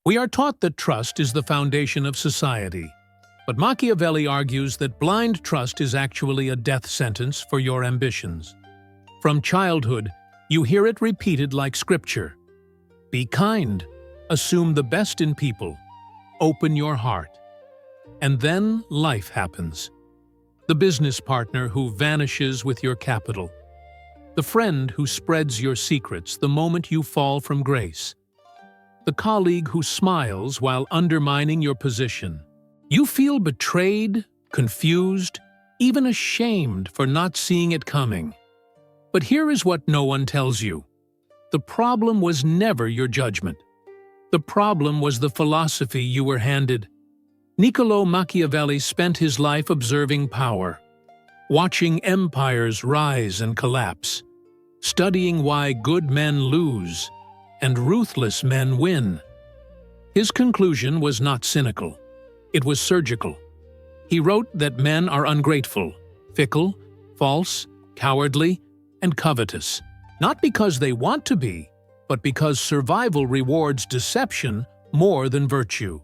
We are taught that trust is the foundation of society, but Machiavelli argues that blind trust is actually a death sentence for your ambitions. From childhood, you hear it repeated like scripture. Be kind, assume the best in people, open your heart. And then life happens. The business partner who vanishes with your capital. The friend who spreads your secrets the moment you fall from grace. The colleague who smiles while undermining your position. You feel betrayed, confused, even ashamed for not seeing it coming. But here is what no one tells you. The problem was never your judgment. The problem was the philosophy you were handed. Niccolò Machiavelli spent his life observing power, watching empires rise and collapse, studying why good men lose and ruthless men win. His conclusion was not cynical. It was surgical. He wrote that men are ungrateful, fickle, false, cowardly, and covetous, not because they want to be, but because survival rewards deception more than virtue.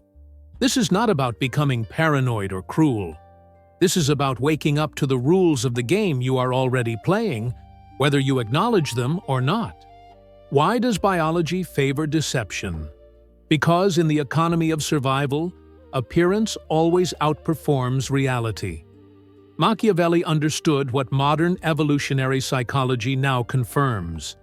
This is not about becoming paranoid or cruel. This is about waking up to the rules of the game you are already playing, whether you acknowledge them or not. Why does biology favor deception? Because in the economy of survival, appearance always outperforms reality. Machiavelli understood what modern evolutionary psychology now confirms.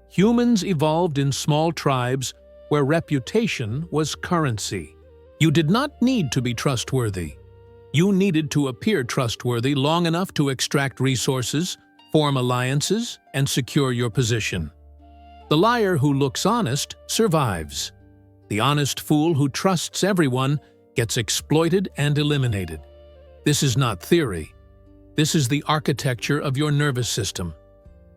Humans evolved in small tribes where reputation was currency. You did not need to be trustworthy. You needed to appear trustworthy long enough to extract resources, form alliances, and secure your position. The liar who looks honest survives. The honest fool who trusts everyone gets exploited and eliminated. This is not theory. This is the architecture of your nervous system.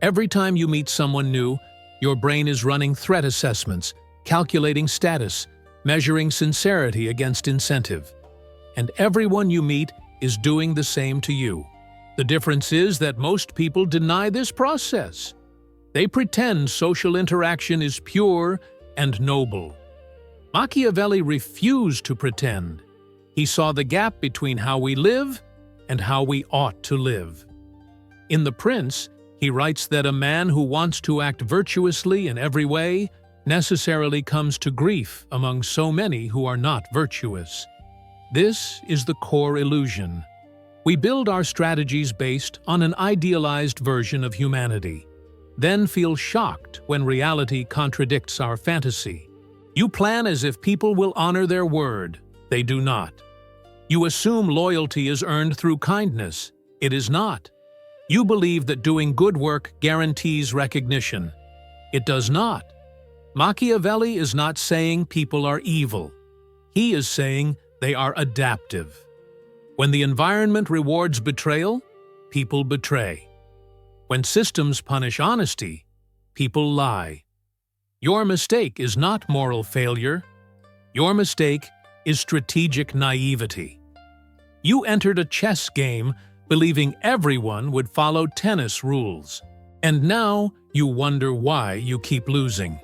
Every time you meet someone new, your brain is running threat assessments, calculating status, measuring sincerity against incentive. And everyone you meet is doing the same to you. The difference is that most people deny this process. They pretend social interaction is pure and noble. Machiavelli refused to pretend. He saw the gap between how we live and how we ought to live. In The Prince, he writes that a man who wants to act virtuously in every way necessarily comes to grief among so many who are not virtuous. This is the core illusion. We build our strategies based on an idealized version of humanity, then feel shocked when reality contradicts our fantasy. You plan as if people will honor their word. They do not. You assume loyalty is earned through kindness. It is not. You believe that doing good work guarantees recognition. It does not. Machiavelli is not saying people are evil. He is saying they are adaptive. When the environment rewards betrayal, people betray. When systems punish honesty, people lie. Your mistake is not moral failure. Your mistake is strategic naivety. You entered a chess game believing everyone would follow tennis rules, and now you wonder why you keep losing.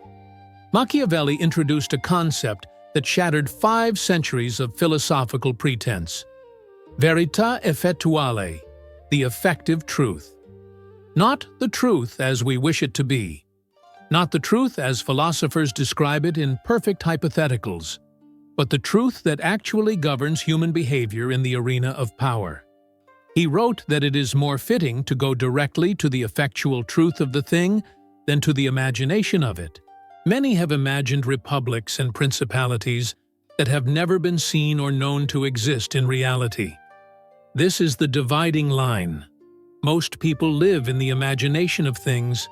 Machiavelli introduced a concept that shattered 5 centuries of philosophical pretense. Verità effettuale, the effective truth. Not the truth as we wish it to be. Not the truth as philosophers describe it in perfect hypotheticals, but the truth that actually governs human behavior in the arena of power. He wrote that it is more fitting to go directly to the effectual truth of the thing than to the imagination of it. Many have imagined republics and principalities that have never been seen or known to exist in reality. This is the dividing line. Most people live in the imagination of things.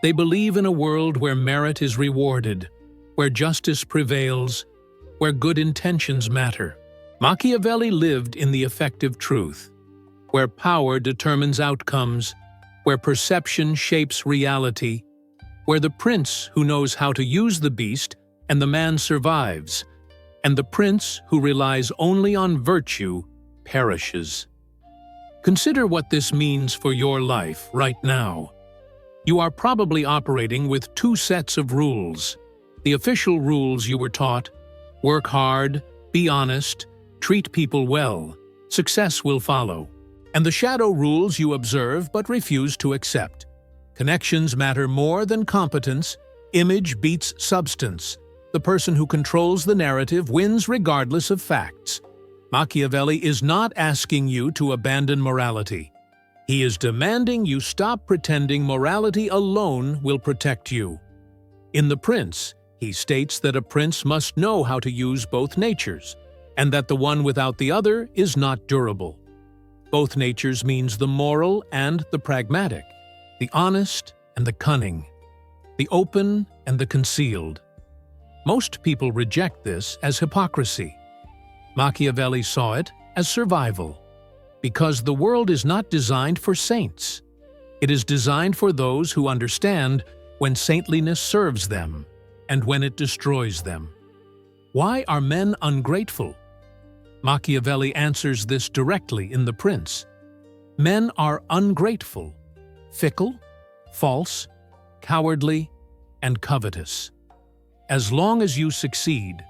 They believe in a world where merit is rewarded, where justice prevails, where good intentions matter. Machiavelli lived in the effective truth, where power determines outcomes, where perception shapes reality, where the prince who knows how to use the beast and the man survives, and the prince who relies only on virtue perishes. Consider what this means for your life right now. You are probably operating with 2 sets of rules: the official rules you were taught Work hard, be honest, treat people well. Success will follow. And the shadow rules you observe but refuse to accept. Connections matter more than competence. Image beats substance. The person who controls the narrative wins regardless of facts. Machiavelli is not asking you to abandon morality. He is demanding you stop pretending morality alone will protect you. In The Prince, he states that a prince must know how to use both natures, and that the one without the other is not durable. Both natures means the moral and the pragmatic, the honest and the cunning, the open and the concealed. Most people reject this as hypocrisy. Machiavelli saw it as survival, because the world is not designed for saints. It is designed for those who understand when saintliness serves them and when it destroys them. Why are men ungrateful? Machiavelli answers this directly in The Prince. Men are ungrateful, fickle, false, cowardly, and covetous. As long as you succeed,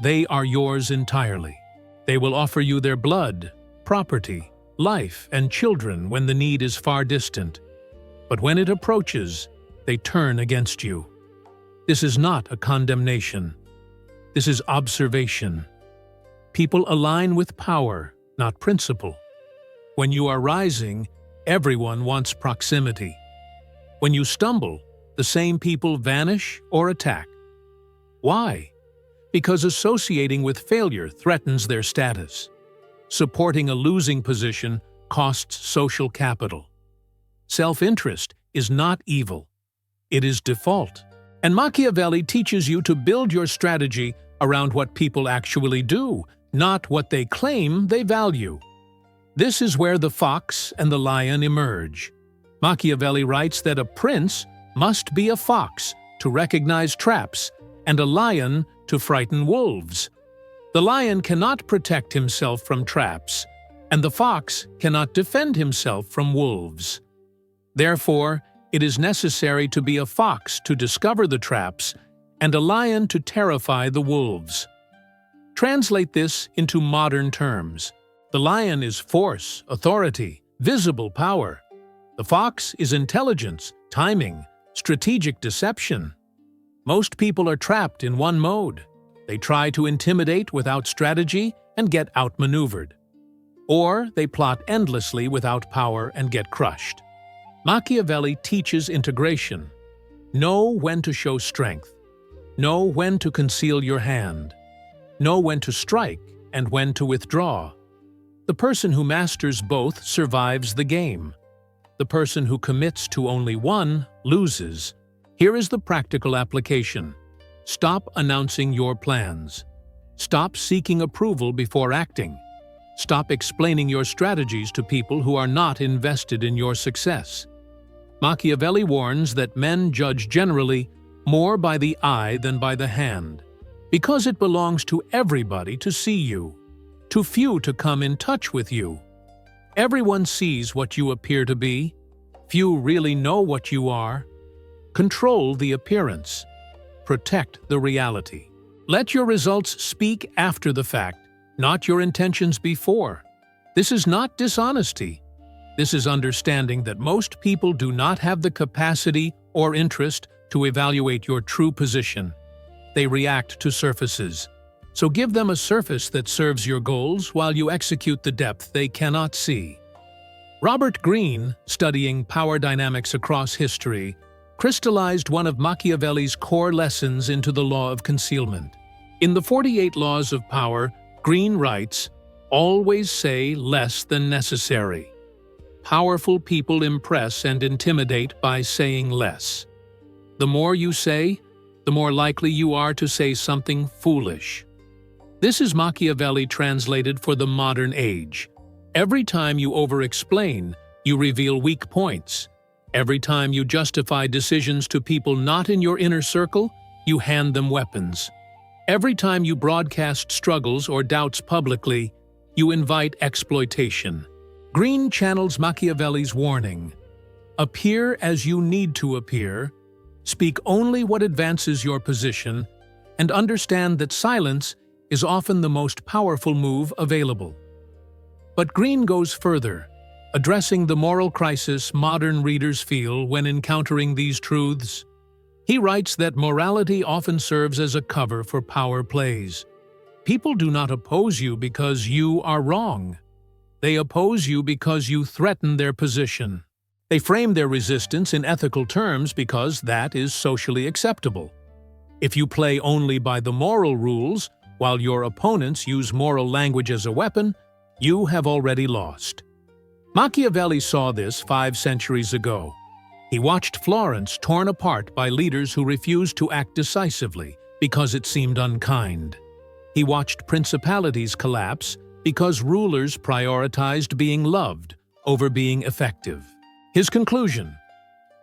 they are yours entirely. They will offer you their blood, property, life, and children when the need is far distant. But when it approaches, they turn against you. This is not a condemnation. This is observation. People align with power, not principle. When you are rising, everyone wants proximity. When you stumble, the same people vanish or attack. Why? Because associating with failure threatens their status. Supporting a losing position costs social capital. Self-interest is not evil. It is default. And Machiavelli teaches you to build your strategy around what people actually do, not what they claim they value. This is where the fox and the lion emerge. Machiavelli writes that a prince must be a fox to recognize traps and a lion to frighten wolves. The lion cannot protect himself from traps, and the fox cannot defend himself from wolves. Therefore, it is necessary to be a fox to discover the traps and a lion to terrify the wolves. Translate this into modern terms. The lion is force, authority, visible power. The fox is intelligence, timing, strategic deception. Most people are trapped in one mode. They try to intimidate without strategy and get outmaneuvered. Or they plot endlessly without power and get crushed. Machiavelli teaches integration. Know when to show strength. Know when to conceal your hand. Know when to strike and when to withdraw. The person who masters both survives the game. The person who commits to only one loses. Here is the practical application. Stop announcing your plans. Stop seeking approval before acting. Stop explaining your strategies to people who are not invested in your success. Machiavelli warns that men judge generally more by the eye than by the hand, because it belongs to everybody to see you, too few to come in touch with you. Everyone sees what you appear to be. Few really know what you are. Control the appearance. Protect the reality. Let your results speak after the fact, not your intentions before. This is not dishonesty. This is understanding that most people do not have the capacity or interest to evaluate your true position. They react to surfaces. So give them a surface that serves your goals while you execute the depth they cannot see. Robert Greene, studying power dynamics across history, crystallized one of Machiavelli's core lessons into the law of concealment. In the 48 Laws of Power, Greene writes, "Always say less than necessary." Powerful people impress and intimidate by saying less. The more you say, the more likely you are to say something foolish. This is Machiavelli translated for the modern age. Every time you over-explain, you reveal weak points. Every time you justify decisions to people not in your inner circle, you hand them weapons. Every time you broadcast struggles or doubts publicly, you invite exploitation. Greene channels Machiavelli's warning. Appear as you need to appear, speak only what advances your position, and understand that silence is often the most powerful move available. But Greene goes further, addressing the moral crisis modern readers feel when encountering these truths. He writes that morality often serves as a cover for power plays. People do not oppose you because you are wrong. They oppose you because you threaten their position. They frame their resistance in ethical terms because that is socially acceptable. If you play only by the moral rules, while your opponents use moral language as a weapon, you have already lost. Machiavelli saw this 5 centuries ago. He watched Florence torn apart by leaders who refused to act decisively because it seemed unkind. He watched principalities collapse because rulers prioritized being loved over being effective. His conclusion: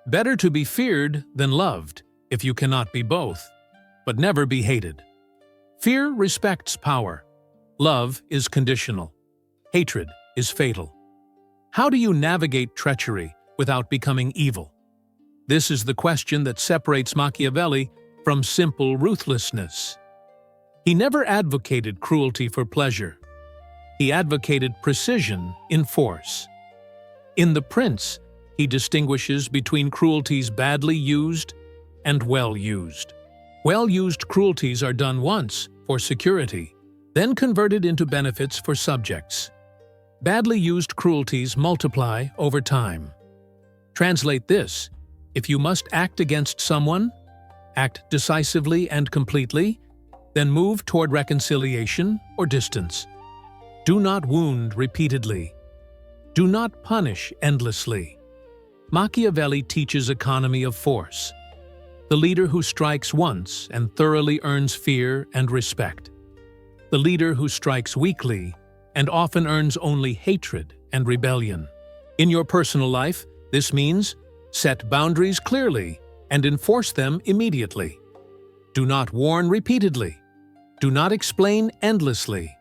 better to be feared than loved if you cannot be both, but never be hated. Fear respects power. Love is conditional. Hatred is fatal. How do you navigate treachery without becoming evil? This is the question that separates Machiavelli from simple ruthlessness. He never advocated cruelty for pleasure. He advocated precision in force. In The Prince, he distinguishes between cruelties badly used and well used. Well-used cruelties are done once for security, then converted into benefits for subjects. Badly used cruelties multiply over time. Translate this: if you must act against someone, act decisively and completely, then move toward reconciliation or distance. Do not wound repeatedly. Do not punish endlessly. Machiavelli teaches economy of force. The leader who strikes once and thoroughly earns fear and respect. The leader who strikes weakly and often earns only hatred and rebellion. In your personal life, this means set boundaries clearly and enforce them immediately. Do not warn repeatedly. Do not explain endlessly.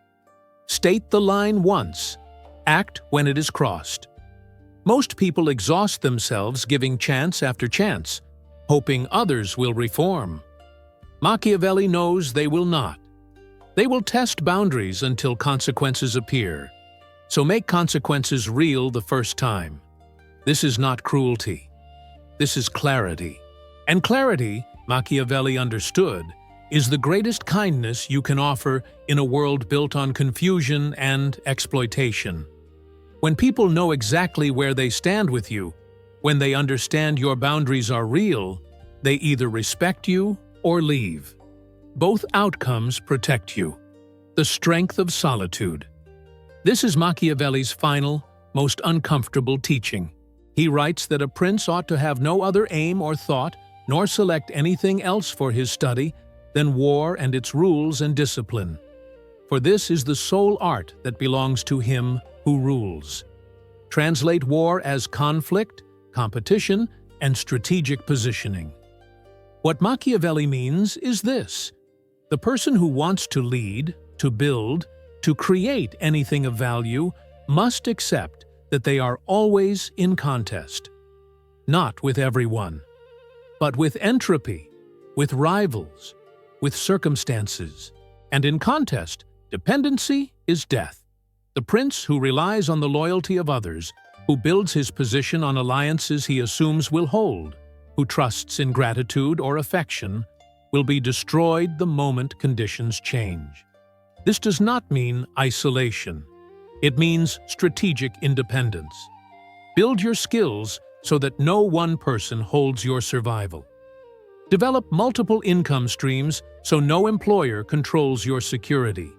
State the line once. Act when it is crossed. Most people exhaust themselves giving chance after chance, hoping others will reform. Machiavelli knows they will not. They will test boundaries until consequences appear. So make consequences real the first time. This is not cruelty. This is clarity. And clarity, Machiavelli understood, is the greatest kindness you can offer in a world built on confusion and exploitation. When people know exactly where they stand with you, when they understand your boundaries are real, they either respect you or leave. Both outcomes protect you. The strength of solitude. This is Machiavelli's final, most uncomfortable teaching. He writes that a prince ought to have no other aim or thought, nor select anything else for his study than war and its rules and discipline. For this is the sole art that belongs to him who rules. Translate war as conflict, competition, and strategic positioning. What Machiavelli means is this: the person who wants to lead, to build, to create anything of value must accept that they are always in contest. Not with everyone, but with entropy, with rivals, with circumstances. And in contest, dependency is death. The prince who relies on the loyalty of others, who builds his position on alliances he assumes will hold, who trusts in gratitude or affection, will be destroyed the moment conditions change. This does not mean isolation. It means strategic independence. Build your skills so that no one person holds your survival. Develop multiple income streams so no employer controls your security.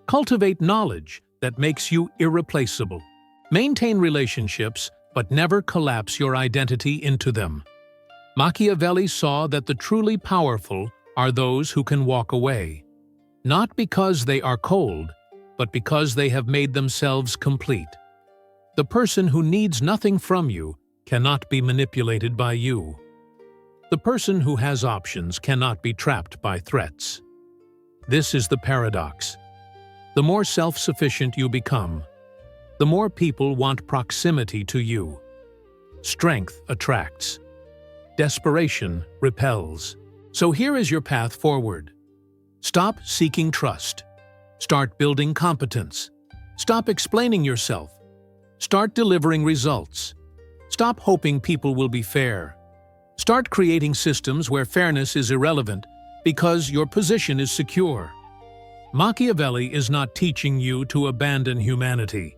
Cultivate knowledge that makes you irreplaceable. Maintain relationships, but never collapse your identity into them. Machiavelli saw that the truly powerful are those who can walk away, not because they are cold, but because they have made themselves complete. The person who needs nothing from you cannot be manipulated by you. The person who has options cannot be trapped by threats. This is the paradox. The more self-sufficient you become, the more people want proximity to you. Strength attracts. Desperation repels. So here is your path forward. Stop seeking trust. Start building competence. Stop explaining yourself. Start delivering results. Stop hoping people will be fair. Start creating systems where fairness is irrelevant because your position is secure. Machiavelli is not teaching you to abandon humanity.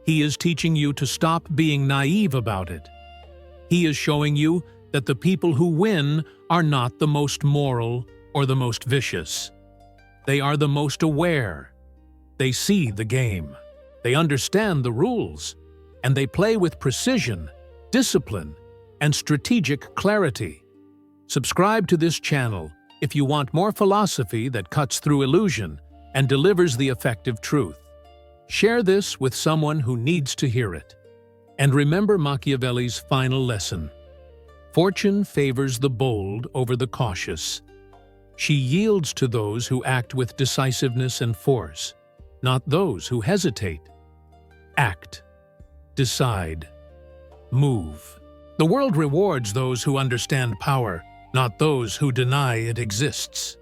He is teaching you to stop being naive about it. He is showing you that the people who win are not the most moral or the most vicious. They are the most aware. They see the game. They understand the rules, and they play with precision, discipline, and strategic clarity. Subscribe to this channel if you want more philosophy that cuts through illusion and delivers the effective truth. Share this with someone who needs to hear it. And remember Machiavelli's final lesson. Fortune favors the bold over the cautious. She yields to those who act with decisiveness and force, not those who hesitate. Act. Decide. Move. The world rewards those who understand power, not those who deny it exists.